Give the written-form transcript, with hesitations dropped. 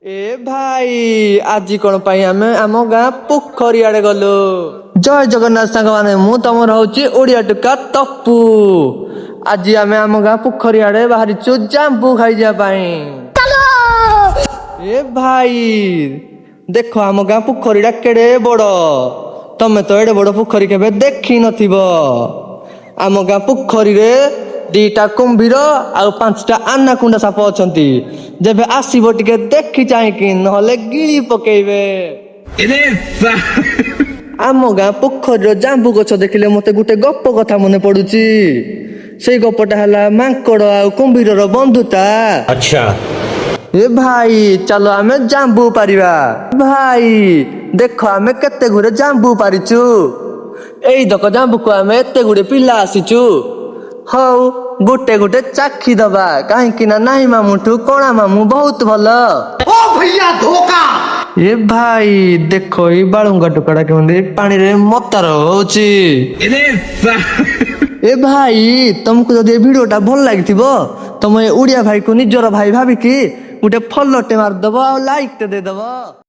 ए भाई आज कौन पाई आमे आम गाँ पोखरी आड़े गलु। जय जगन्नाथ सांग माने मु तमर होची ओडिया टुका तप्पू। आज आमे आम गाँ पोखरी आड़े बाहरिचु जांबू खाई जा पाई। ए भाई देखो आम गाँ पोखरीटा केड़े बड़। तमे तो एडे बड़ पोखरी केबे देखी नथिबो। आम गाँ पोखरी रे दीटा कुंभीर आउ 5टा आनाकुंडा साप अछंती। जेबे आसीबो टिके देखि चाहिकी नहले गिळी पकेइबे। आम गाँ पोखरी जांबू गछ देखिले मते गुटे गप कथा मने पडुची। सेई गपटा हला मांकड़ आउ कुंभीर रो बंधुता। अच्छा ए भाई चलो आमे जांबू पारिबा। भाई देखो आमे केते गुरे जांबू पारिचु। एई दक जांबू को आमे एते गुरे पिला आसीचु। हौ गुटे गुटे चाखी दबा काहे ना नाही मामुठू कोणा मामू बहुत भलो। ओ भैया धोखा। ए भाई देखो ई बाळुंगा टुकड़ा केमंदी पानी रे मतार होची। ए भाई तुमको जदि वीडियोटा भल लागिथिबो तमे ओडिया भाई को निजर भाई भाबी की गुटे फॉलो टे मार दबो आ लाइक टे दे दबो।